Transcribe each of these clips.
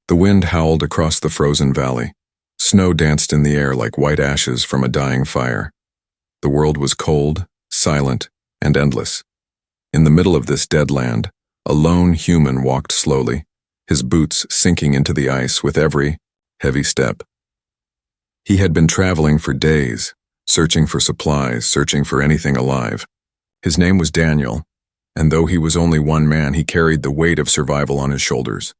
The wind howled across the frozen valley. Snow danced in the air like white ashes from a dying fire. The world was cold, silent, and endless. In the middle of this dead land, a lone human walked slowly, his boots sinking into the ice with every heavy step. He had been traveling for days, searching for supplies, searching for anything alive. His name was Daniel, and though he was only one man, he carried the weight of survival on his shoulders.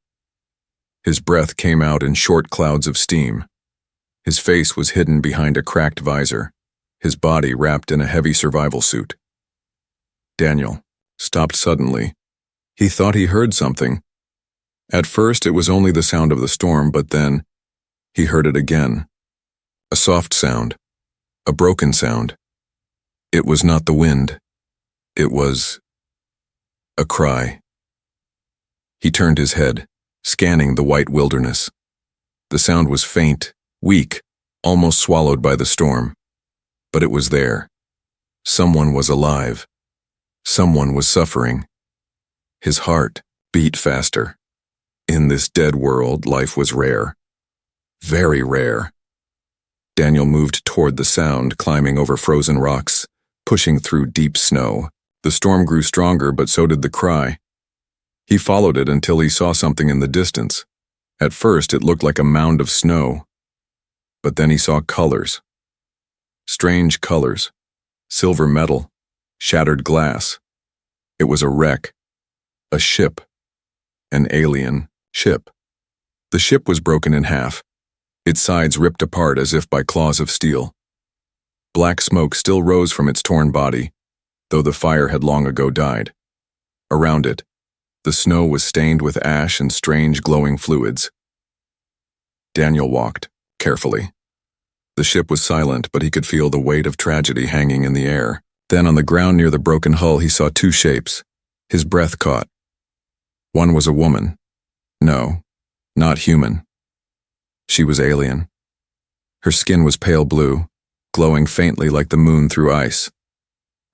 His breath came out in short clouds of steam. His face was hidden behind a cracked visor, his body wrapped in a heavy survival suit. Daniel stopped suddenly. He thought he heard something. At first, it was only the sound of the storm, but then he heard it again. A soft sound, a broken sound. It was not the wind. It was a cry. He turned his head, scanning the white wilderness. The sound was faint, weak, almost swallowed by the storm. But it was there. Someone was alive. Someone was suffering. His heart beat faster. In this dead world, life was rare. Very rare. Daniel moved toward the sound, climbing over frozen rocks, pushing through deep snow. The storm grew stronger, but so did the cry. He followed it until he saw something in the distance. At first, it looked like a mound of snow. But then he saw colors. Strange colors. Silver metal. Shattered glass. It was a wreck. A ship. An alien ship. The ship was broken in half, its sides ripped apart as if by claws of steel. Black smoke still rose from its torn body, though the fire had long ago died. Around it, the snow was stained with ash and strange glowing fluids. Daniel walked, carefully. The ship was silent, but he could feel the weight of tragedy hanging in the air. Then on the ground near the broken hull, he saw two shapes. His breath caught. One was a woman. No, not human. She was alien. Her skin was pale blue, glowing faintly like the moon through ice.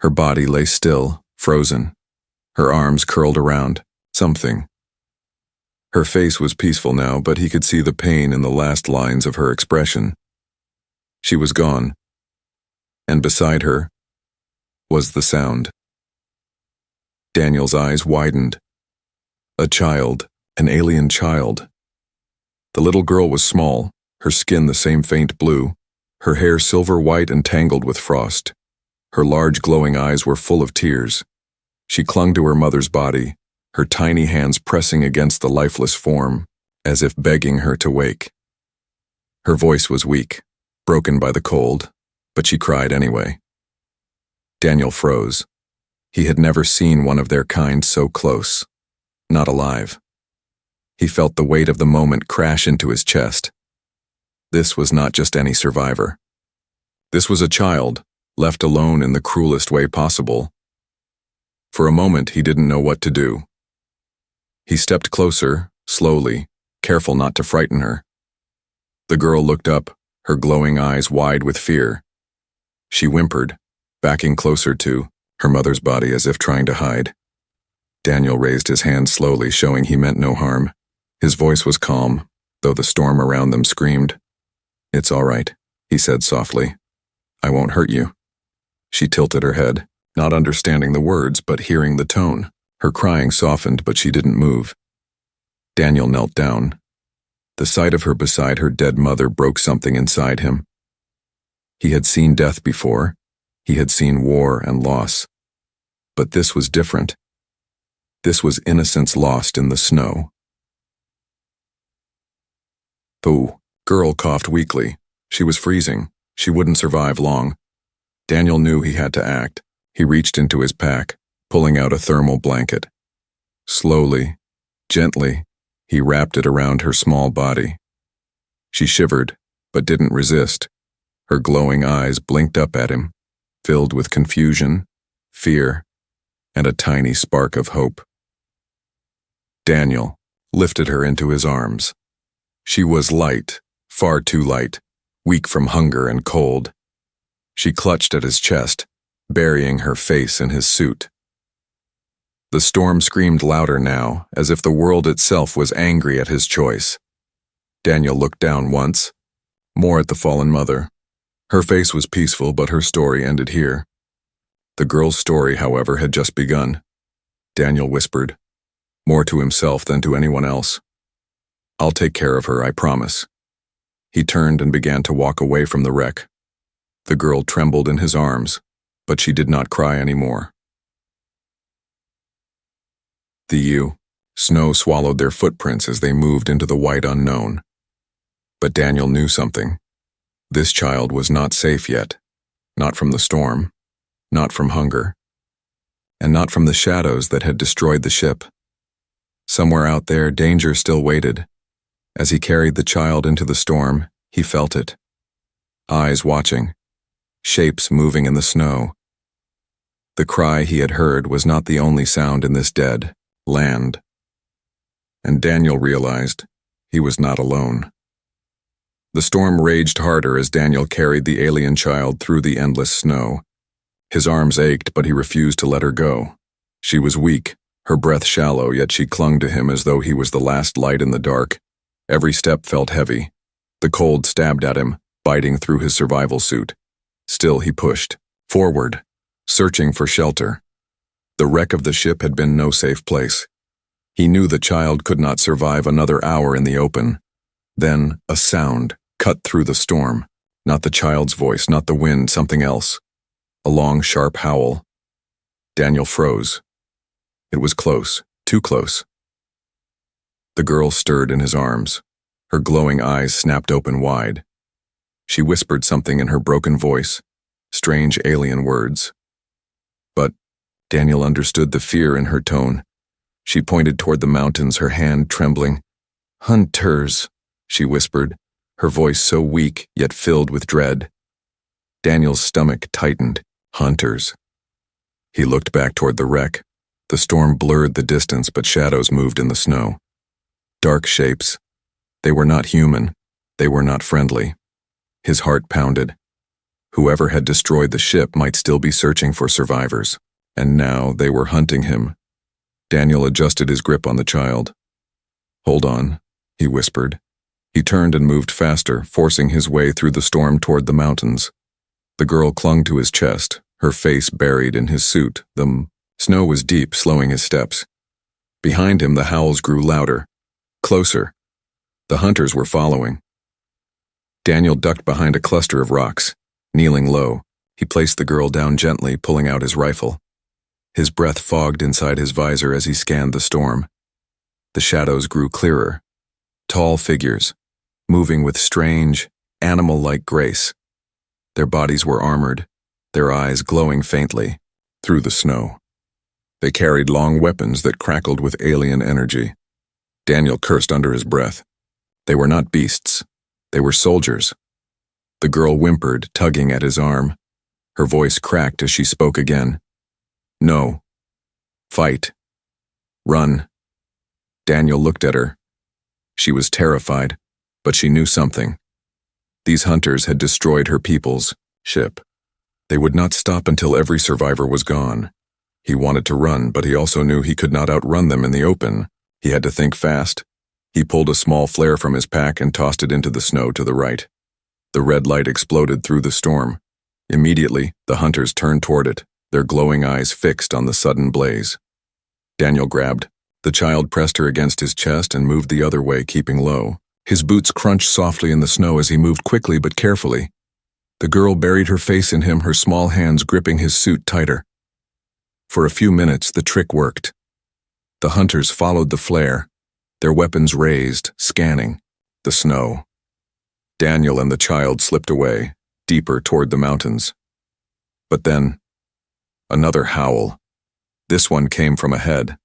Her body lay still, frozen. Her arms curled around something. Her face was peaceful now, but he could see the pain in the last lines of her expression. She was gone. And beside her was the sound. Daniel's eyes widened. A child, an alien child. The little girl was small, her skin the same faint blue, her hair silver white and tangled with frost. Her large glowing eyes were full of tears. She clung to her mother's body, her tiny hands pressing against the lifeless form, as if begging her to wake. Her voice was weak, broken by the cold, but she cried anyway. Daniel froze. He had never seen one of their kind so close, not alive. He felt the weight of the moment crash into his chest. This was not just any survivor. This was a child, left alone in the cruelest way possible. For a moment, he didn't know what to do. He stepped closer, slowly, careful not to frighten her. The girl looked up, her glowing eyes wide with fear. She whimpered, backing closer to her mother's body as if trying to hide. Daniel raised his hand slowly, showing he meant no harm. His voice was calm, though the storm around them screamed. "It's all right," he said softly. "I won't hurt you." She tilted her head, not understanding the words but hearing the tone. Her crying softened, but she didn't move. Daniel knelt down. The sight of her beside her dead mother broke something inside him. He had seen death before. He had seen war and loss. But this was different. This was innocence lost in the snow. The girl coughed weakly. She was freezing. She wouldn't survive long. Daniel knew he had to act. He reached into his pack, pulling out a thermal blanket. Slowly, gently, he wrapped it around her small body. She shivered, but didn't resist. Her glowing eyes blinked up at him, filled with confusion, fear, and a tiny spark of hope. Daniel lifted her into his arms. She was light, far too light, weak from hunger and cold. She clutched at his chest, burying her face in his suit. The storm screamed louder now, as if the world itself was angry at his choice. Daniel looked down once, more at the fallen mother. Her face was peaceful, but her story ended here. The girl's story, however, had just begun. Daniel whispered, more to himself than to anyone else. "I'll take care of her, I promise." He turned and began to walk away from the wreck. The girl trembled in his arms, but she did not cry anymore. Snow swallowed their footprints as they moved into the white unknown. But Daniel knew something. This child was not safe yet. Not from the storm, not from hunger, and not from the shadows that had destroyed the ship. Somewhere out there, danger still waited. As he carried the child into the storm, he felt it. Eyes watching, shapes moving in the snow. The cry he had heard was not the only sound in this dead land. And Daniel realized he was not alone. The storm raged harder as Daniel carried the alien child through the endless snow. His arms ached, but he refused to let her go. She was weak, her breath shallow, yet she clung to him as though he was the last light in the dark. Every step felt heavy. The cold stabbed at him, biting through his survival suit. Still he pushed, forward, searching for shelter. The wreck of the ship had been no safe place. He knew the child could not survive another hour in the open. Then a sound cut through the storm. Not the child's voice, not the wind, something else. A long, sharp howl. Daniel froze. It was close, too close. The girl stirred in his arms. Her glowing eyes snapped open wide. She whispered something in her broken voice, strange alien words. But Daniel understood the fear in her tone. She pointed toward the mountains, her hand trembling. "Hunters," she whispered, her voice so weak yet filled with dread. Daniel's stomach tightened. Hunters. He looked back toward the wreck. The storm blurred the distance, but shadows moved in the snow. Dark shapes. They were not human. They were not friendly. His heart pounded. Whoever had destroyed the ship might still be searching for survivors, and now they were hunting him. Daniel adjusted his grip on the child. "Hold on," he whispered. He turned and moved faster, forcing his way through the storm toward the mountains. The girl clung to his chest, her face buried in his suit. The snow was deep, slowing his steps. Behind him, the howls grew louder, closer. The hunters were following. Daniel ducked behind a cluster of rocks. Kneeling low, he placed the girl down gently, pulling out his rifle. His breath fogged inside his visor as he scanned the storm. The shadows grew clearer. Tall figures, moving with strange, animal-like grace. Their bodies were armored, their eyes glowing faintly through the snow. They carried long weapons that crackled with alien energy. Daniel cursed under his breath. They were not beasts. They were soldiers. The girl whimpered, tugging at his arm. Her voice cracked as she spoke again. "No. Fight. Run." Daniel looked at her. She was terrified, but she knew something. These hunters had destroyed her people's ship. They would not stop until every survivor was gone. He wanted to run, but he also knew he could not outrun them in the open. He had to think fast. He pulled a small flare from his pack and tossed it into the snow to the right. The red light exploded through the storm. Immediately, the hunters turned toward it, their glowing eyes fixed on the sudden blaze. Daniel grabbed. The child pressed her against his chest and moved the other way, keeping low. His boots crunched softly in the snow as he moved quickly but carefully. The girl buried her face in him, her small hands gripping his suit tighter. For a few minutes, the trick worked. The hunters followed the flare, their weapons raised, scanning the snow. Daniel and the child slipped away, deeper toward the mountains. But then, another howl. This one came from ahead.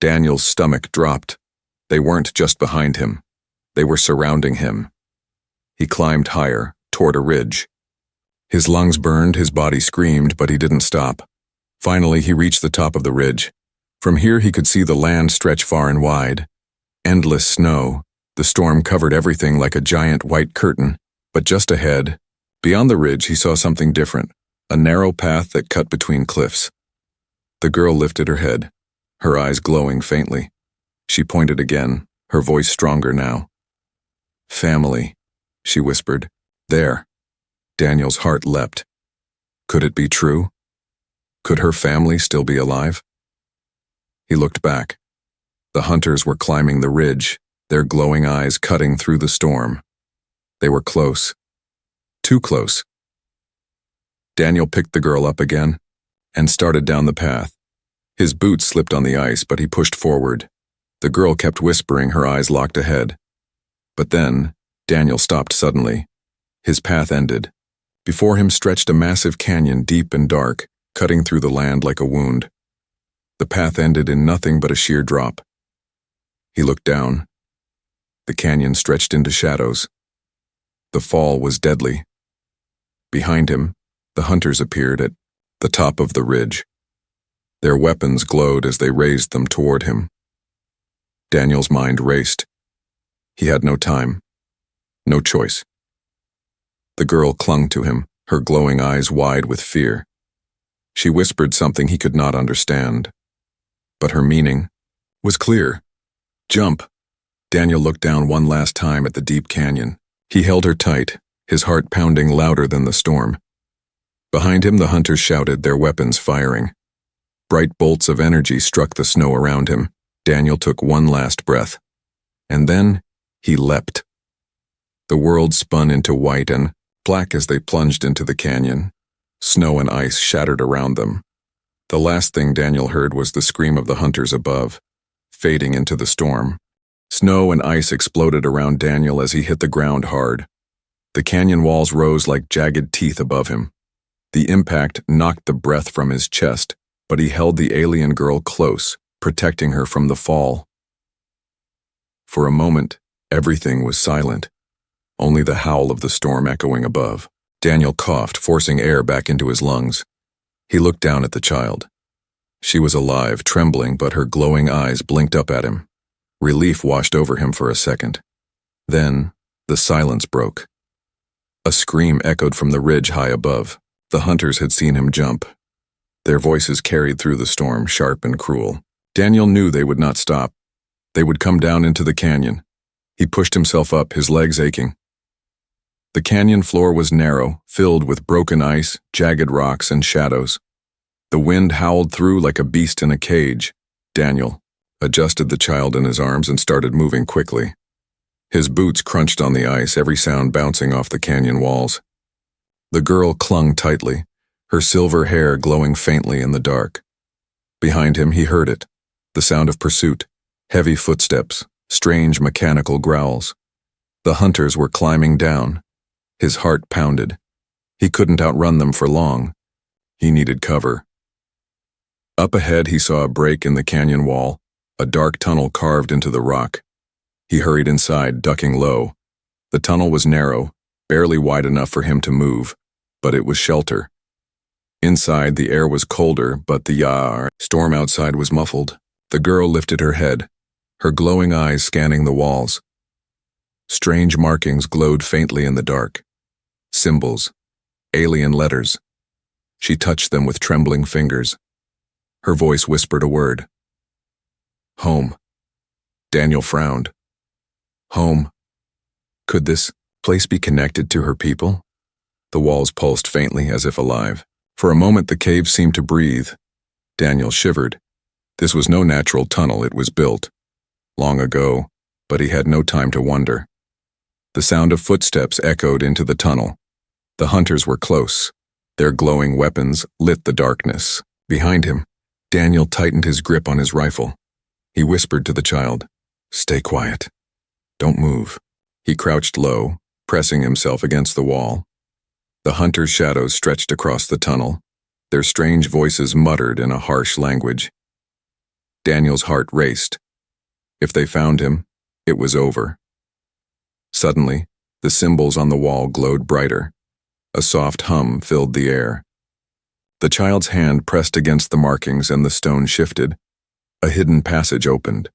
Daniel's stomach dropped. They weren't just behind him. They were surrounding him. He climbed higher, toward a ridge. His lungs burned, his body screamed, but he didn't stop. Finally, he reached the top of the ridge. From here, he could see the land stretch far and wide. Endless snow. The storm covered everything like a giant white curtain. But just ahead, beyond the ridge, he saw something different, a narrow path that cut between cliffs. The girl lifted her head, her eyes glowing faintly. She pointed again, her voice stronger now. Family, she whispered. There. Daniel's heart leapt. Could it be true? Could her family still be alive? He looked back. The hunters were climbing the ridge, their glowing eyes cutting through the storm. They were close. Too close. Daniel picked the girl up again and started down the path. His boots slipped on the ice, but he pushed forward. The girl kept whispering, her eyes locked ahead. But then, Daniel stopped suddenly. His path ended. Before him stretched a massive canyon, deep and dark, cutting through the land like a wound. The path ended in nothing but a sheer drop. He looked down. The canyon stretched into shadows. The fall was deadly. Behind him, the hunters appeared at the top of the ridge. Their weapons glowed as they raised them toward him. Daniel's mind raced. He had no time, no choice. The girl clung to him, her glowing eyes wide with fear. She whispered something he could not understand, but her meaning was clear. Jump! Daniel looked down one last time at the deep canyon. He held her tight, his heart pounding louder than the storm. Behind him, the hunters shouted, their weapons firing. Bright bolts of energy struck the snow around him. Daniel took one last breath. And then, he leapt. The world spun into white and black as they plunged into the canyon. Snow and ice shattered around them. The last thing Daniel heard was the scream of the hunters above, fading into the storm. Snow and ice exploded around Daniel as he hit the ground hard. The canyon walls rose like jagged teeth above him. The impact knocked the breath from his chest, but he held the alien girl close, protecting her from the fall. For a moment, everything was silent, only the howl of the storm echoing above. Daniel coughed, forcing air back into his lungs. He looked down at the child. She was alive, trembling, but her glowing eyes blinked up at him. Relief washed over him for a second. Then, the silence broke. A scream echoed from the ridge high above. The hunters had seen him jump. Their voices carried through the storm, sharp and cruel. Daniel knew they would not stop. They would come down into the canyon. He pushed himself up, his legs aching. The canyon floor was narrow, filled with broken ice, jagged rocks, and shadows. The wind howled through like a beast in a cage. Daniel adjusted the child in his arms and started moving quickly. His boots crunched on the ice, every sound bouncing off the canyon walls. The girl clung tightly, her silver hair glowing faintly in the dark. Behind him, he heard it, the sound of pursuit, heavy footsteps, strange mechanical growls. The hunters were climbing down. His heart pounded. He couldn't outrun them for long. He needed cover. Up ahead, he saw a break in the canyon wall, a dark tunnel carved into the rock. He hurried inside, ducking low. The tunnel was narrow, barely wide enough for him to move, but it was shelter. Inside, the air was colder, but the storm outside was muffled. The girl lifted her head, her glowing eyes scanning the walls. Strange markings glowed faintly in the dark. Symbols, alien letters. She touched them with trembling fingers. Her voice whispered a word. Home. Daniel frowned. Home. Could this place be connected to her people? The walls pulsed faintly as if alive. For a moment the cave seemed to breathe. Daniel shivered. This was no natural tunnel, it was built long ago, but he had no time to wonder. The sound of footsteps echoed into the tunnel. The hunters were close. Their glowing weapons lit the darkness. Behind him, Daniel tightened his grip on his rifle. He whispered to the child, "Stay quiet. Don't move." He crouched low, pressing himself against the wall. The hunters' shadows stretched across the tunnel. Their strange voices muttered in a harsh language. Daniel's heart raced. If they found him, it was over. Suddenly, the symbols on the wall glowed brighter. A soft hum filled the air. The child's hand pressed against the markings and the stone shifted. A hidden passage opened.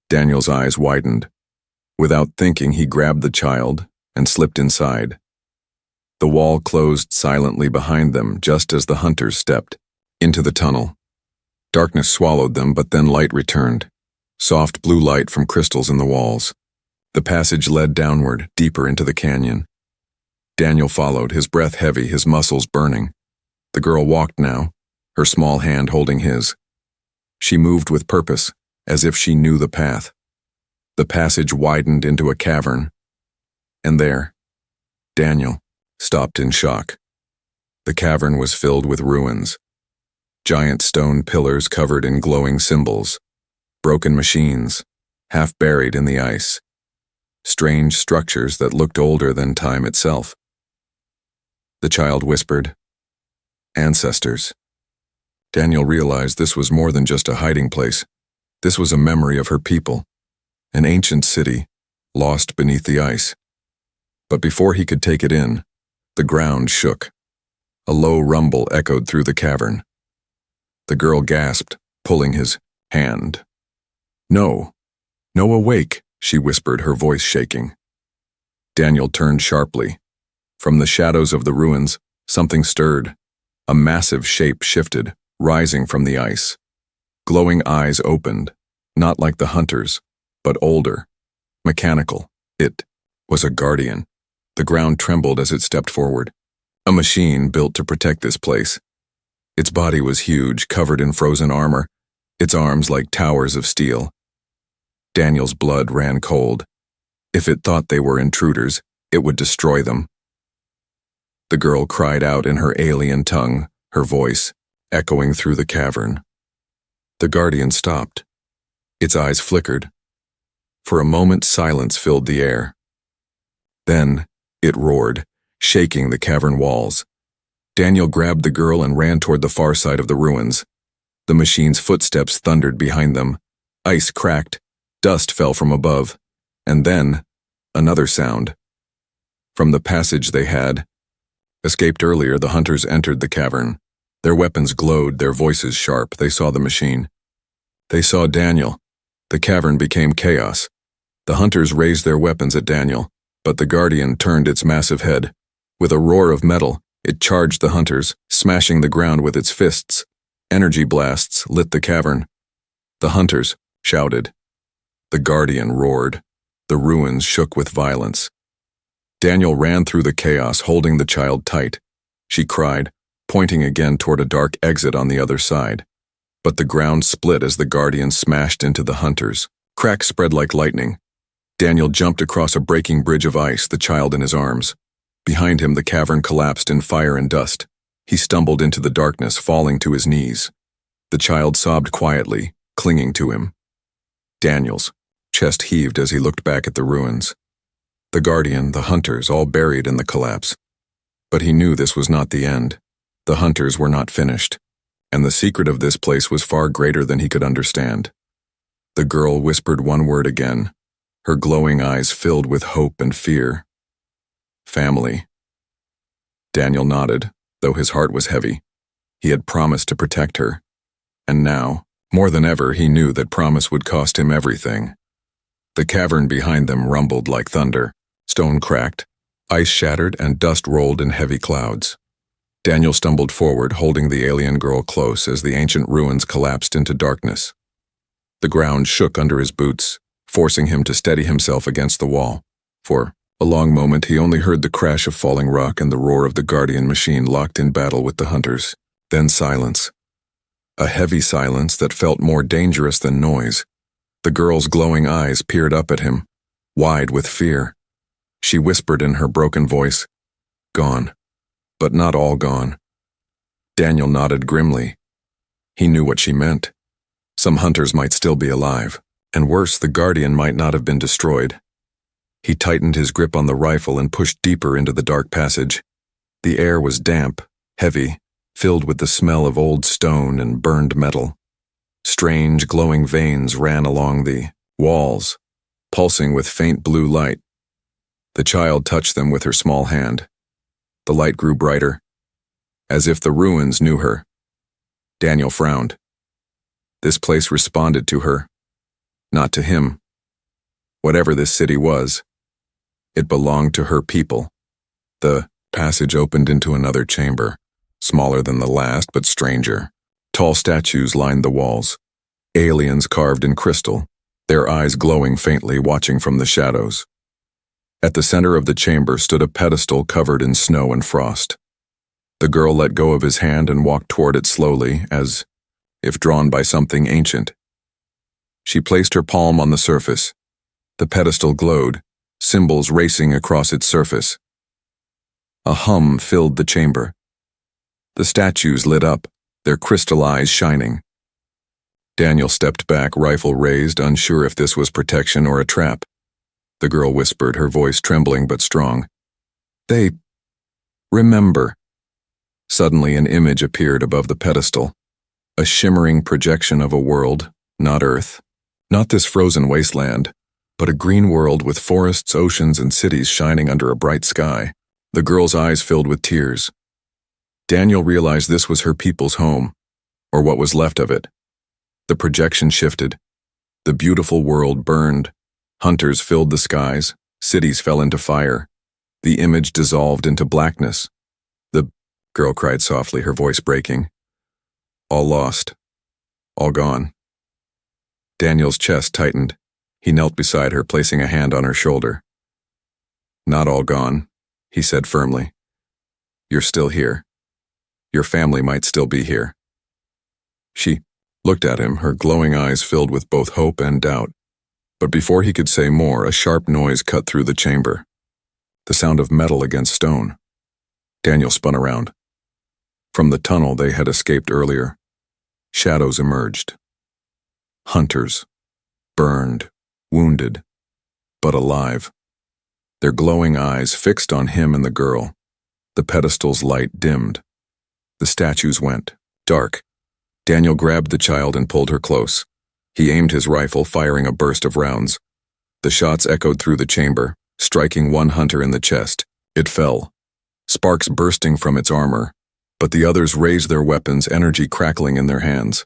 Daniel's eyes widened. Without thinking, he grabbed the child and slipped inside. The wall closed silently behind them just as the hunters stepped into the tunnel. Darkness swallowed them, but then light returned. Soft blue light from crystals in the walls. The passage led downward, deeper into the canyon. Daniel followed, his breath heavy, his muscles burning. The girl walked now, her small hand holding his. She moved with purpose, as if she knew the path. The passage widened into a cavern. And there, Daniel stopped in shock. The cavern was filled with ruins. Giant stone pillars covered in glowing symbols. Broken machines, half buried in the ice. Strange structures that looked older than time itself. The child whispered, "Ancestors." Daniel realized this was more than just a hiding place. This was a memory of her people, an ancient city, lost beneath the ice. But before he could take it in, the ground shook. A low rumble echoed through the cavern. The girl gasped, pulling his hand. "No, no, awake," she whispered, her voice shaking. Daniel turned sharply. From the shadows of the ruins, something stirred. A massive shape shifted, rising from the ice. Glowing eyes opened, not like the hunters, but older, mechanical. It was a guardian. The ground trembled as it stepped forward. A machine built to protect this place. Its body was huge, covered in frozen armor, its arms like towers of steel. Daniel's blood ran cold. If it thought they were intruders, it would destroy them. The girl cried out in her alien tongue, her voice echoing through the cavern. The guardian stopped. Its eyes flickered. For a moment, silence filled the air. Then it roared, shaking the cavern walls. Daniel grabbed the girl and ran toward the far side of the ruins. The machine's footsteps thundered behind them. Ice cracked, dust fell from above, and then another sound. From the passage they had escaped earlier, the hunters entered the cavern. Their weapons glowed, their voices sharp. They saw the machine. They saw Daniel. The cavern became chaos. The hunters raised their weapons at Daniel, but the guardian turned its massive head. With a roar of metal, it charged the hunters, smashing the ground with its fists. Energy blasts lit the cavern. The hunters shouted. The guardian roared. The ruins shook with violence. Daniel ran through the chaos, holding the child tight. She cried, pointing again toward a dark exit on the other side. But the ground split as the guardian smashed into the hunters. Cracks spread like lightning. Daniel jumped across a breaking bridge of ice, the child in his arms. Behind him, the cavern collapsed in fire and dust. He stumbled into the darkness, falling to his knees. The child sobbed quietly, clinging to him. Daniel's chest heaved as he looked back at the ruins. The guardian, the hunters, all buried in the collapse. But he knew this was not the end. The hunters were not finished, and the secret of this place was far greater than he could understand. The girl whispered one word again, her glowing eyes filled with hope and fear. Family. Daniel nodded, though his heart was heavy. He had promised to protect her, and now, more than ever, he knew that promise would cost him everything. The cavern behind them rumbled like thunder. Stone cracked, ice shattered, and dust rolled in heavy clouds. Daniel stumbled forward, holding the alien girl close as the ancient ruins collapsed into darkness. The ground shook under his boots, forcing him to steady himself against the wall. For a long moment, he only heard the crash of falling rock and the roar of the guardian machine locked in battle with the hunters. Then silence. A heavy silence that felt more dangerous than noise. The girl's glowing eyes peered up at him, wide with fear. She whispered in her broken voice, "Gone, but not all gone." Daniel nodded grimly. He knew what she meant. Some hunters might still be alive, and worse, the guardian might not have been destroyed. He tightened his grip on the rifle and pushed deeper into the dark passage. The air was damp, heavy, filled with the smell of old stone and burned metal. Strange, glowing veins ran along the walls, pulsing with faint blue light. The child touched them with her small hand. The light grew brighter, as if the ruins knew her. Daniel frowned. This place responded to her, not to him. Whatever this city was, it belonged to her people. The passage opened into another chamber, smaller than the last but stranger. Tall statues lined the walls, aliens carved in crystal, their eyes glowing faintly, watching from the shadows. At the center of the chamber stood a pedestal covered in snow and frost. The girl let go of his hand and walked toward it slowly, as if drawn by something ancient. She placed her palm on the surface. The pedestal glowed, symbols racing across its surface. A hum filled the chamber. The statues lit up, their crystal eyes shining. Daniel stepped back, rifle raised, unsure if this was protection or a trap. The girl whispered, her voice trembling but strong. "They remember." Suddenly an image appeared above the pedestal. A shimmering projection of a world, not Earth. Not this frozen wasteland, but a green world with forests, oceans, and cities shining under a bright sky. The girl's eyes filled with tears. Daniel realized this was her people's home, or what was left of it. The projection shifted. The beautiful world burned. Hunters filled the skies. Cities fell into fire. The image dissolved into blackness. The girl cried softly, her voice breaking. All lost. All gone. Daniel's chest tightened. He knelt beside her, placing a hand on her shoulder. "Not all gone," he said firmly. "You're still here. Your family might still be here." She looked at him, her glowing eyes filled with both hope and doubt. But before he could say more, a sharp noise cut through the chamber. The sound of metal against stone. Daniel spun around. From the tunnel they had escaped earlier, shadows emerged. Hunters, burned, wounded, but alive. Their glowing eyes fixed on him and the girl. The pedestal's light dimmed. The statues went dark. Daniel grabbed the child and pulled her close. He aimed his rifle, firing a burst of rounds. The shots echoed through the chamber, striking one hunter in the chest. It fell, sparks bursting from its armor, but the others raised their weapons, energy crackling in their hands.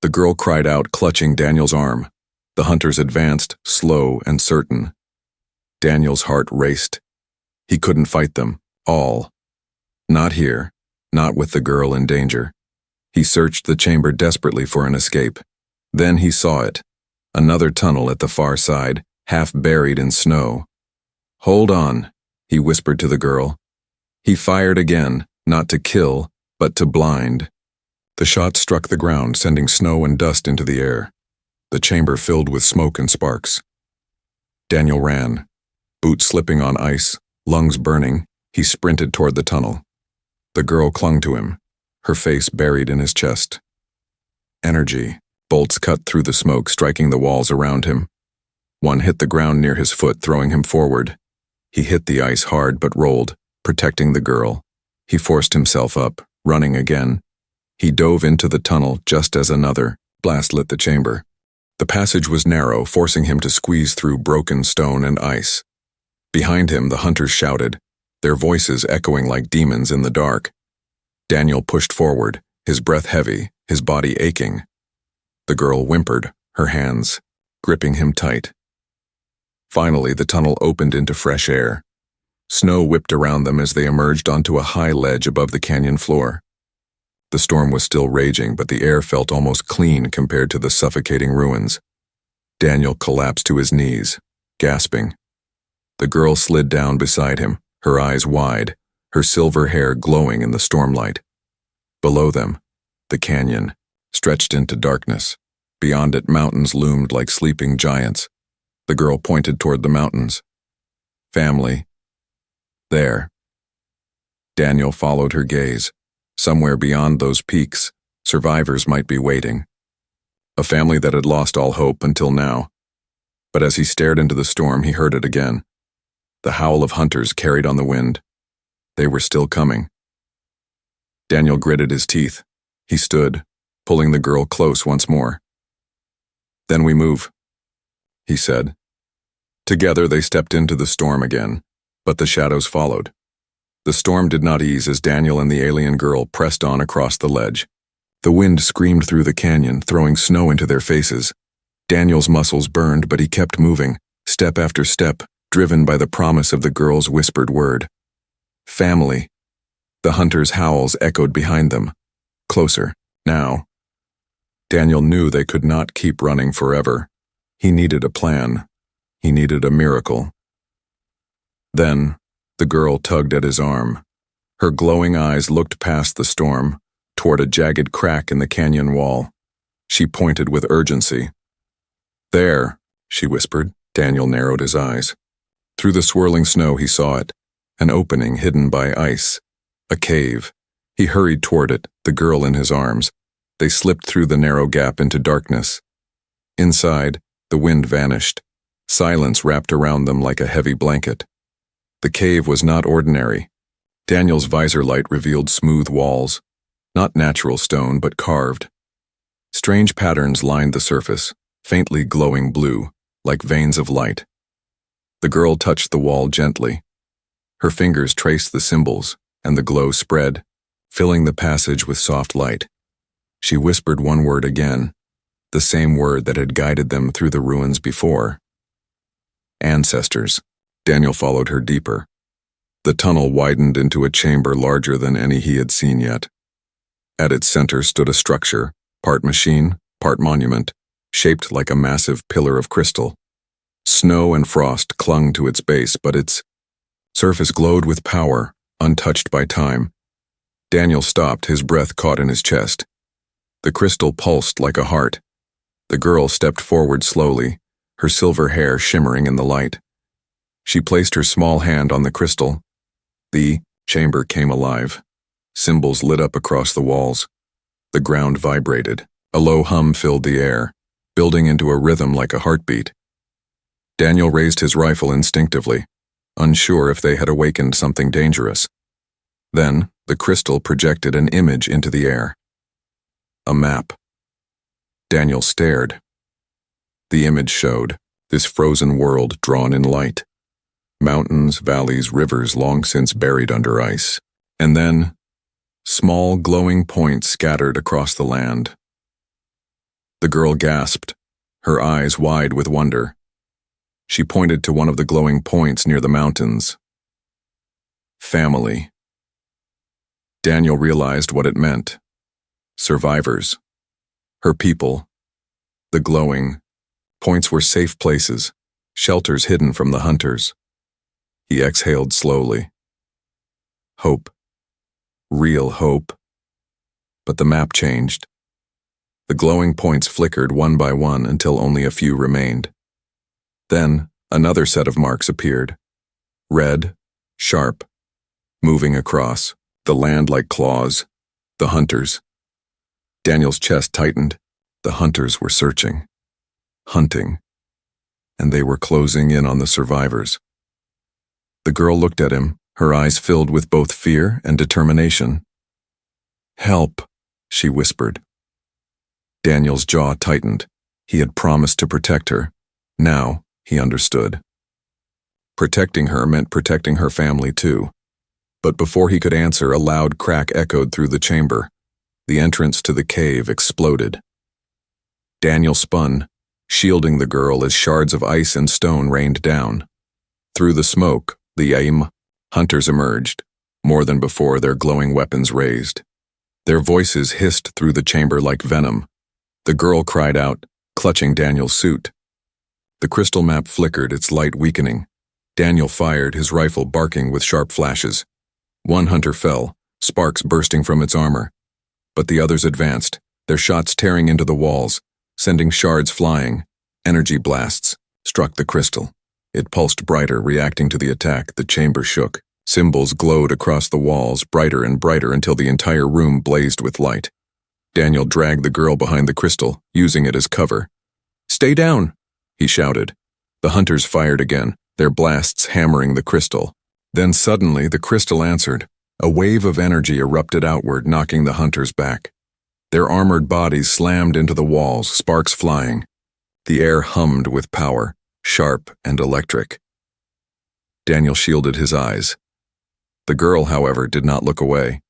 The girl cried out, clutching Daniel's arm. The hunters advanced, slow and certain. Daniel's heart raced. He couldn't fight them, all. Not here, not with the girl in danger. He searched the chamber desperately for an escape. Then he saw it. Another tunnel at the far side, half buried in snow. "Hold on," he whispered to the girl. He fired again, not to kill, but to blind. The shot struck the ground, sending snow and dust into the air. The chamber filled with smoke and sparks. Daniel ran. Boots slipping on ice, lungs burning, he sprinted toward the tunnel. The girl clung to him, her face buried in his chest. Energy. Bolts cut through the smoke, striking the walls around him. One hit the ground near his foot, throwing him forward. He hit the ice hard but rolled, protecting the girl. He forced himself up, running again. He dove into the tunnel just as another blast lit the chamber. The passage was narrow, forcing him to squeeze through broken stone and ice. Behind him, the hunters shouted, their voices echoing like demons in the dark. Daniel pushed forward, his breath heavy, his body aching. The girl whimpered, her hands gripping him tight. Finally, the tunnel opened into fresh air. Snow whipped around them as they emerged onto a high ledge above the canyon floor. The storm was still raging, but the air felt almost clean compared to the suffocating ruins. Daniel collapsed to his knees, gasping. The girl slid down beside him, her eyes wide, her silver hair glowing in the stormlight. Below them, the canyon stretched into darkness. Beyond it, mountains loomed like sleeping giants. The girl pointed toward the mountains. Family. There. Daniel followed her gaze. Somewhere beyond those peaks, survivors might be waiting. A family that had lost all hope until now. But as he stared into the storm, he heard it again. The howl of hunters carried on the wind. They were still coming. Daniel gritted his teeth. He stood, pulling the girl close once more. "Then we move," he said. Together they stepped into the storm again, but the shadows followed. The storm did not ease as Daniel and the alien girl pressed on across the ledge. The wind screamed through the canyon, throwing snow into their faces. Daniel's muscles burned, but he kept moving, step after step, driven by the promise of the girl's whispered word. Family. The hunters' howls echoed behind them. Closer, now. Daniel knew they could not keep running forever. He needed a plan. He needed a miracle. Then, the girl tugged at his arm. Her glowing eyes looked past the storm, toward a jagged crack in the canyon wall. She pointed with urgency. "There," she whispered. Daniel narrowed his eyes. Through the swirling snow he saw it, an opening hidden by ice, a cave. He hurried toward it, the girl in his arms. They slipped through the narrow gap into darkness. Inside, the wind vanished. Silence wrapped around them like a heavy blanket. The cave was not ordinary. Daniel's visor light revealed smooth walls, not natural stone but carved. Strange patterns lined the surface, faintly glowing blue, like veins of light. The girl touched the wall gently. Her fingers traced the symbols, and the glow spread, filling the passage with soft light. She whispered one word again, the same word that had guided them through the ruins before. Ancestors. Daniel followed her deeper. The tunnel widened into a chamber larger than any he had seen yet. At its center stood a structure, part machine, part monument, shaped like a massive pillar of crystal. Snow and frost clung to its base, but its surface glowed with power, untouched by time. Daniel stopped, his breath caught in his chest. The crystal pulsed like a heart. The girl stepped forward slowly, her silver hair shimmering in the light. She placed her small hand on the crystal. The chamber came alive. Symbols lit up across the walls. The ground vibrated. A low hum filled the air, building into a rhythm like a heartbeat. Daniel raised his rifle instinctively, unsure if they had awakened something dangerous. Then, the crystal projected an image into the air. A map. Daniel stared. The image showed this frozen world drawn in light. Mountains, valleys, rivers long since buried under ice. And then, small glowing points scattered across the land. The girl gasped, her eyes wide with wonder. She pointed to one of the glowing points near the mountains. Family. Daniel realized what it meant. Survivors. Her people. The glowing points were safe places, shelters hidden from the hunters. He exhaled slowly. Hope. Real hope. But the map changed. The glowing points flickered one by one until only a few remained. Then, another set of marks appeared. Red, sharp, moving across, the land like claws. The hunters. Daniel's chest tightened. The hunters were searching. Hunting. And they were closing in on the survivors. The girl looked at him, her eyes filled with both fear and determination. "Help," she whispered. Daniel's jaw tightened. He had promised to protect her. Now, he understood. Protecting her meant protecting her family too. But before he could answer, a loud crack echoed through the chamber. The entrance to the cave exploded. Daniel spun, shielding the girl as shards of ice and stone rained down. Through the smoke, the hunters emerged, more than before, their glowing weapons raised. Their voices hissed through the chamber like venom. The girl cried out, clutching Daniel's suit. The crystal map flickered, its light weakening. Daniel fired, his rifle barking with sharp flashes. One hunter fell, sparks bursting from its armor. But the others advanced, their shots tearing into the walls, sending shards flying. Energy blasts struck the crystal. It pulsed brighter, reacting to the attack. The chamber shook. Symbols glowed across the walls, brighter and brighter until the entire room blazed with light. Daniel dragged the girl behind the crystal, using it as cover. "Stay down," he shouted. The hunters fired again, their blasts hammering the crystal. Then suddenly the crystal answered. A wave of energy erupted outward, knocking the hunters back. Their armored bodies slammed into the walls, sparks flying. The air hummed with power, sharp and electric. Daniel shielded his eyes. The girl, however, did not look away.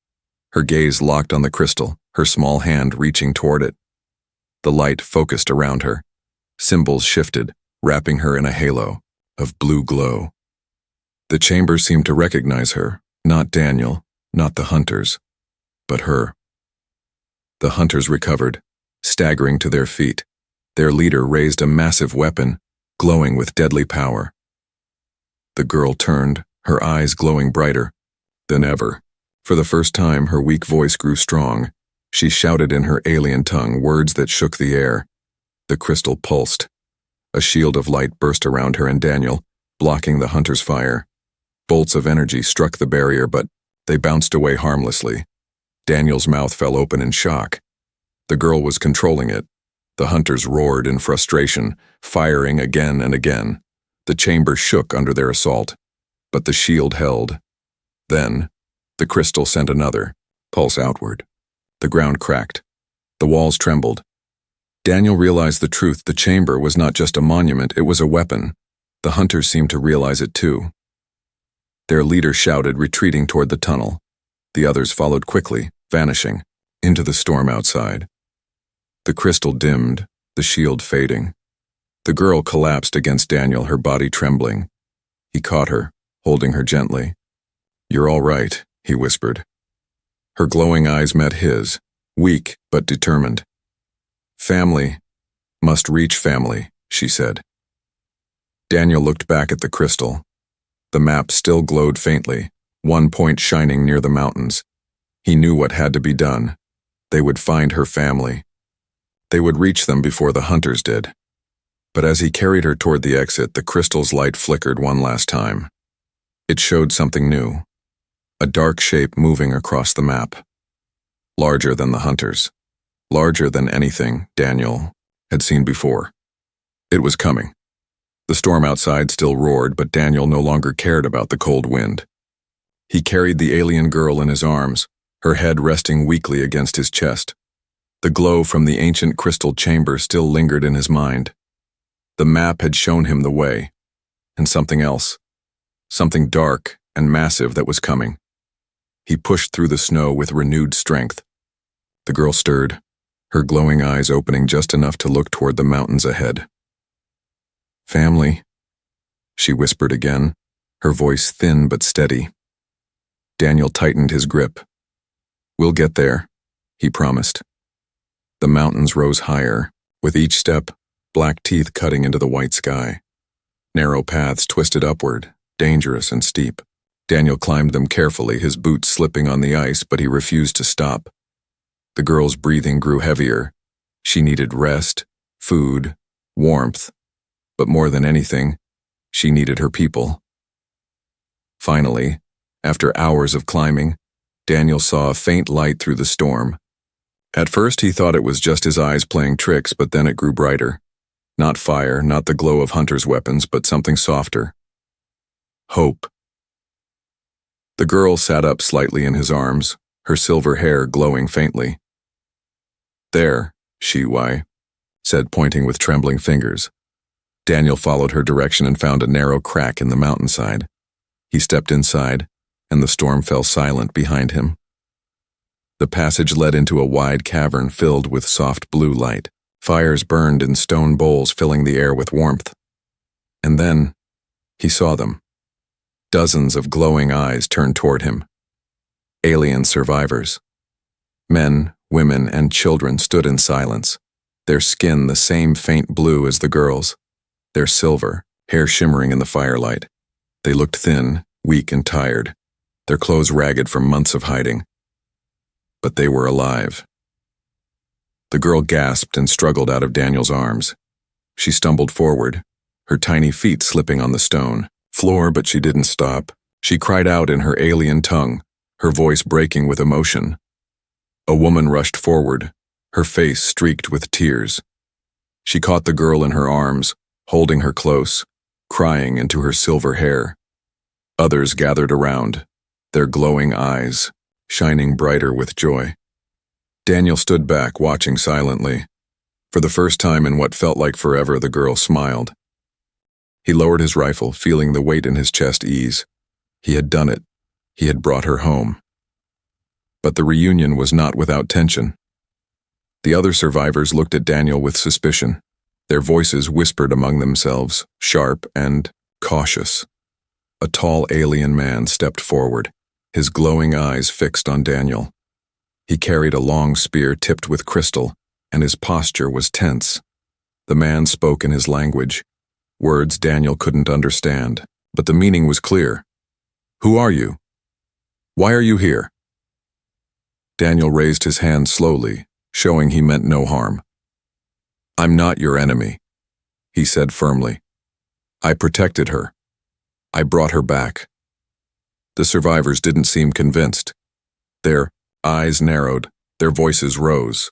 Her gaze locked on the crystal, her small hand reaching toward it. The light focused around her. Symbols shifted, wrapping her in a halo of blue glow. The chamber seemed to recognize her, not Daniel, not the hunters, but her. The hunters recovered, staggering to their feet, Their leader raised a massive weapon, glowing with deadly power. The girl turned, her eyes glowing brighter than ever. For the first time, her weak voice grew strong. She shouted in her alien tongue words that shook the air. The crystal pulsed. A shield of light burst around her and Daniel, blocking the hunter's fire. Bolts of energy struck the barrier, but they bounced away harmlessly. Daniel's mouth fell open in shock. The girl was controlling it. The hunters roared in frustration, firing again and again. The chamber shook under their assault, but the shield held. Then, the crystal sent another pulse outward. The ground cracked. The walls trembled. Daniel realized the truth. The chamber was not just a monument, it was a weapon. The hunters seemed to realize it too. Their leader shouted, retreating toward the tunnel. The others followed quickly, vanishing into the storm outside. The crystal dimmed, the shield fading. The girl collapsed against Daniel, her body trembling. He caught her, holding her gently. "You're all right," he whispered. Her glowing eyes met his, weak but determined. "Family must reach family," she said. Daniel looked back at the crystal. The map still glowed faintly, one point shining near the mountains. He knew what had to be done. They would find her family. They would reach them before the hunters did. But as he carried her toward the exit, the crystal's light flickered one last time. It showed something new. A dark shape moving across the map. Larger than the hunters. Larger than anything Daniel had seen before. It was coming. The storm outside still roared, but Daniel no longer cared about the cold wind. He carried the alien girl in his arms, her head resting weakly against his chest. The glow from the ancient crystal chamber still lingered in his mind. The map had shown him the way, and something else, something dark and massive that was coming. He pushed through the snow with renewed strength. The girl stirred, her glowing eyes opening just enough to look toward the mountains ahead. "Family," she whispered again, her voice thin but steady. Daniel tightened his grip. "We'll get there," he promised. The mountains rose higher, with each step, black teeth cutting into the white sky. Narrow paths twisted upward, dangerous and steep. Daniel climbed them carefully, his boots slipping on the ice, but he refused to stop. The girl's breathing grew heavier. She needed rest, food, warmth, but more than anything, she needed her people. Finally, after hours of climbing, Daniel saw a faint light through the storm. At first he thought it was just his eyes playing tricks, but then it grew brighter. Not fire, not the glow of hunters' weapons, but something softer. Hope. The girl sat up slightly in his arms, her silver hair glowing faintly. "There, HFY," said, pointing with trembling fingers. Daniel followed her direction and found a narrow crack in the mountainside. He stepped inside, and the storm fell silent behind him. The passage led into a wide cavern filled with soft blue light. Fires burned in stone bowls, filling the air with warmth. And then, he saw them. Dozens of glowing eyes turned toward him. Alien survivors. Men, women, and children stood in silence, their skin the same faint blue as the girl's, their silver, hair shimmering in the firelight. They looked thin, weak, and tired, their clothes ragged from months of hiding. But they were alive. The girl gasped and struggled out of Daniel's arms. She stumbled forward, her tiny feet slipping on the stone floor, but she didn't stop. She cried out in her alien tongue, her voice breaking with emotion. A woman rushed forward, her face streaked with tears. She caught the girl in her arms, holding her close, crying into her silver hair. Others gathered around, their glowing eyes shining brighter with joy. Daniel stood back, watching silently. For the first time in what felt like forever, the girl smiled. He lowered his rifle, feeling the weight in his chest ease. He had done it. He had brought her home. But the reunion was not without tension. The other survivors looked at Daniel with suspicion. Their voices whispered among themselves, sharp and cautious. A tall alien man stepped forward, his glowing eyes fixed on Daniel. He carried a long spear tipped with crystal, and his posture was tense. The man spoke in his language, words Daniel couldn't understand, but the meaning was clear. "Who are you? Why are you here?" Daniel raised his hand slowly, showing he meant no harm. "I'm not your enemy," he said firmly. "I protected her. I brought her back." The survivors didn't seem convinced. Their eyes narrowed, their voices rose.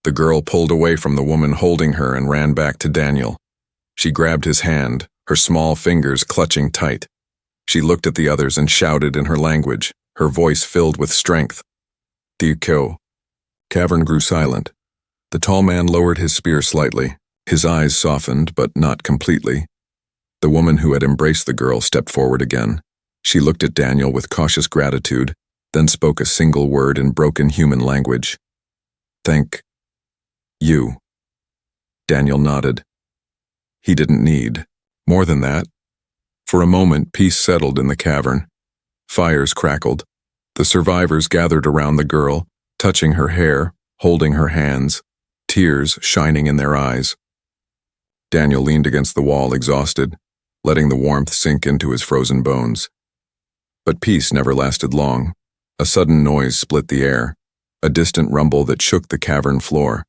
The girl pulled away from the woman holding her and ran back to Daniel. She grabbed his hand, her small fingers clutching tight. She looked at the others and shouted in her language, her voice filled with strength. "Diukyo." Cavern grew silent. The tall man lowered his spear slightly. His eyes softened, but not completely. The woman who had embraced the girl stepped forward again. She looked at Daniel with cautious gratitude, then spoke a single word in broken human language. "Thank you." Daniel nodded. He didn't need more than that. For a moment, peace settled in the cavern. Fires crackled. The survivors gathered around the girl, touching her hair, holding her hands, tears shining in their eyes. Daniel leaned against the wall, exhausted, letting the warmth sink into his frozen bones. But peace never lasted long. A sudden noise split the air, a distant rumble that shook the cavern floor.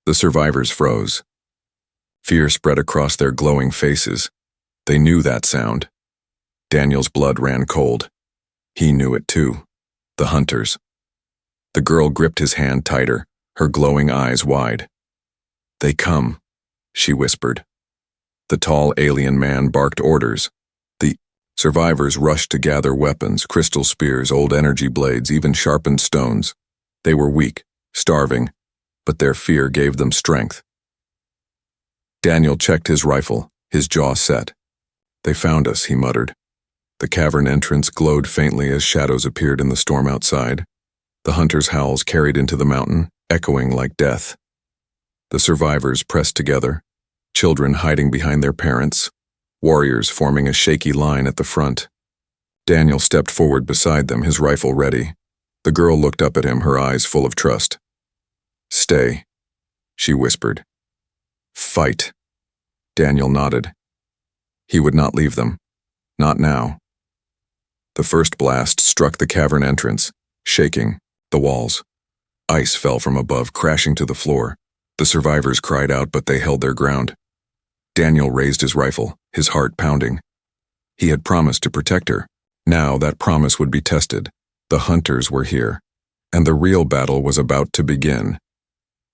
The survivors froze. Fear spread across their glowing faces. They knew that sound. Daniel's blood ran cold. He knew it too. The hunters. The girl gripped his hand tighter, her glowing eyes wide. "They come," she whispered. The tall alien man barked orders. The survivors rushed to gather weapons, crystal spears, old energy blades, even sharpened stones. They were weak, starving, but their fear gave them strength. Daniel checked his rifle, his jaw set. "They found us," he muttered. The cavern entrance glowed faintly as shadows appeared in the storm outside. The hunters' howls carried into the mountain, echoing like death. The survivors pressed together, children hiding behind their parents, warriors forming a shaky line at the front. Daniel stepped forward beside them, his rifle ready. The girl looked up at him, her eyes full of trust. "Stay," she whispered. "Fight." Daniel nodded. He would not leave them. Not now. The first blast struck the cavern entrance, shaking the walls. Ice fell from above, crashing to the floor. The survivors cried out, but they held their ground. Daniel raised his rifle, his heart pounding. He had promised to protect her. Now that promise would be tested. The hunters were here, and the real battle was about to begin.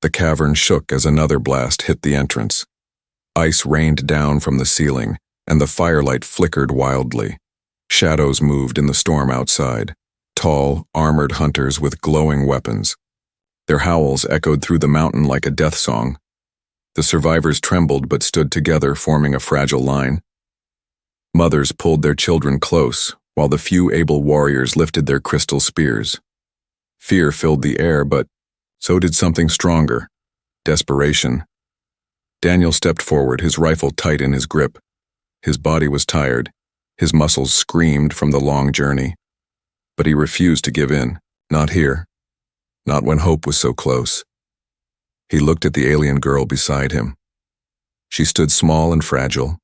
The cavern shook as another blast hit the entrance. Ice rained down from the ceiling, and the firelight flickered wildly. Shadows moved in the storm outside, tall, armored hunters with glowing weapons. Their howls echoed through the mountain like a death song. The survivors trembled but stood together, forming a fragile line. Mothers pulled their children close, while the few able warriors lifted their crystal spears. Fear filled the air, but so did something stronger: desperation. Daniel stepped forward, his rifle tight in his grip. His body was tired. His muscles screamed from the long journey. But he refused to give in. Not here. Not when hope was so close. He looked at the alien girl beside him. She stood small and fragile,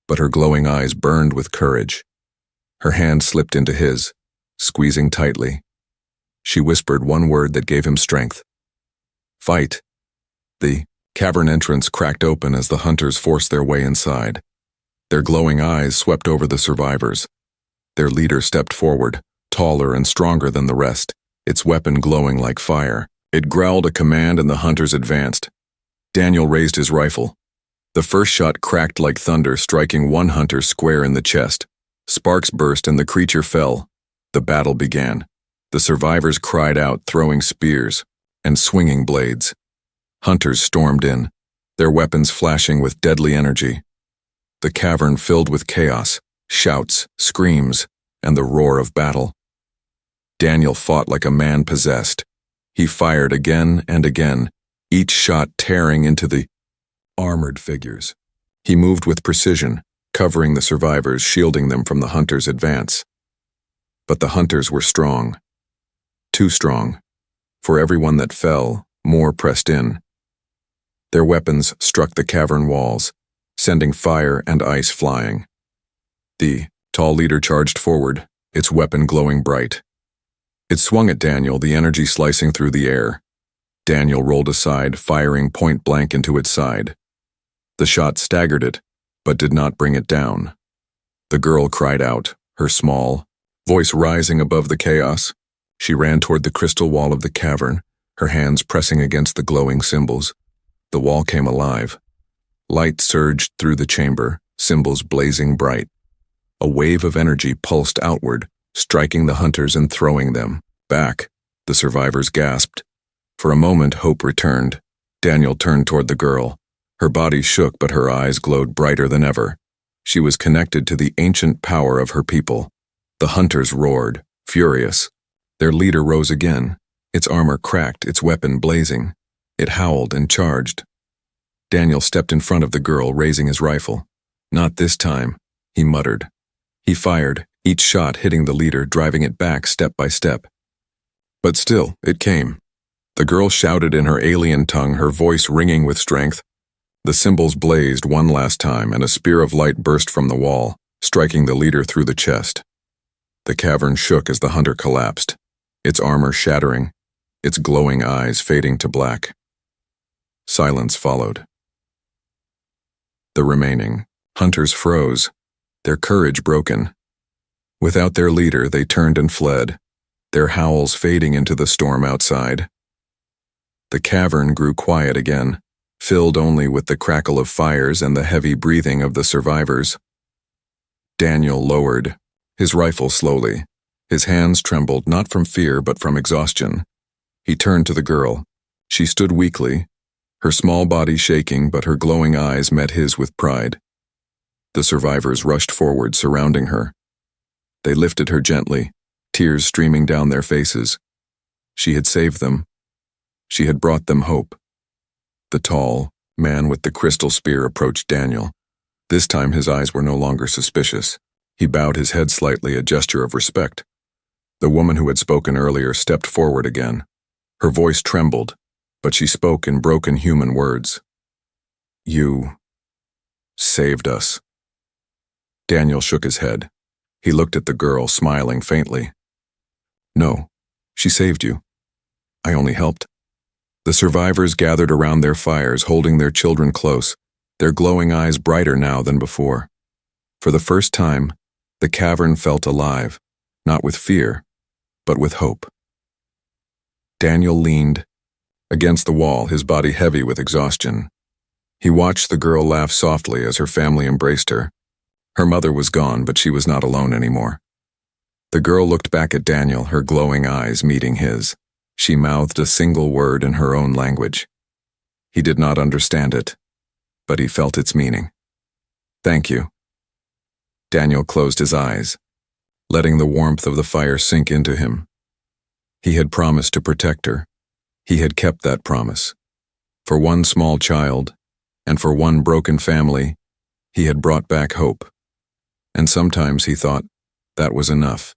but her glowing eyes burned with courage. Her hand slipped into his, squeezing tightly. She whispered one word that gave him strength. "Fight." The cavern entrance cracked open as the hunters forced their way inside. Their glowing eyes swept over the survivors. Their leader stepped forward, taller and stronger than the rest, its weapon glowing like fire. It growled a command and the hunters advanced. Daniel raised his rifle. The first shot cracked like thunder, striking one hunter square in the chest. Sparks burst and the creature fell. The battle began. The survivors cried out, throwing spears and swinging blades. Hunters stormed in, their weapons flashing with deadly energy. The cavern filled with chaos, shouts, screams, and the roar of battle. Daniel fought like a man possessed. He fired again and again, each shot tearing into the armored figures. He moved with precision, covering the survivors, shielding them from the hunters' advance. But the hunters were strong. Too strong. For every one that fell, more pressed in. Their weapons struck the cavern walls, sending fire and ice flying. The tall leader charged forward, its weapon glowing bright. It swung at Daniel, the energy slicing through the air. Daniel rolled aside, firing point blank into its side. The shot staggered it, but did not bring it down. The girl cried out, her small voice rising above the chaos. She ran toward the crystal wall of the cavern, her hands pressing against the glowing symbols. The wall came alive. Light surged through the chamber, symbols blazing bright. A wave of energy pulsed outward, striking the hunters and throwing them back. The survivors gasped. For a moment, hope returned. Daniel turned toward the girl. Her body shook, but her eyes glowed brighter than ever. She was connected to the ancient power of her people. The hunters roared, furious. Their leader rose again, its armor cracked, its weapon blazing. It howled and charged. Daniel stepped in front of the girl, raising his rifle. "Not this time," he muttered. He fired, each shot hitting the leader, driving it back step by step. But still, it came. The girl shouted in her alien tongue, her voice ringing with strength. The symbols blazed one last time, and a spear of light burst from the wall, striking the leader through the chest. The cavern shook as the hunter collapsed, its armor shattering, its glowing eyes fading to black. Silence followed. The remaining hunters froze, their courage broken. Without their leader, they turned and fled, their howls fading into the storm outside. The cavern grew quiet again, filled only with the crackle of fires and the heavy breathing of the survivors. Daniel lowered his rifle slowly. His hands trembled, not from fear but from exhaustion. He turned to the girl. She stood weakly, her small body shaking, but her glowing eyes met his with pride. The survivors rushed forward, surrounding her. They lifted her gently, tears streaming down their faces. She had saved them. She had brought them hope. The tall man with the crystal spear approached Daniel. This time his eyes were no longer suspicious. He bowed his head slightly, a gesture of respect. The woman who had spoken earlier stepped forward again. Her voice trembled, but she spoke in broken human words. "You saved us." Daniel shook his head. He looked at the girl, smiling faintly. "No, she saved you. I only helped." The survivors gathered around their fires, holding their children close, their glowing eyes brighter now than before. For the first time, the cavern felt alive, not with fear, but with hope. Daniel leaned against the wall, his body heavy with exhaustion. He watched the girl laugh softly as her family embraced her. Her mother was gone, but she was not alone anymore. The girl looked back at Daniel, her glowing eyes meeting his. She mouthed a single word in her own language. He did not understand it, but he felt its meaning. "Thank you." Daniel closed his eyes, letting the warmth of the fire sink into him. He had promised to protect her. He had kept that promise. For one small child, and for one broken family, he had brought back hope. And sometimes he thought that was enough.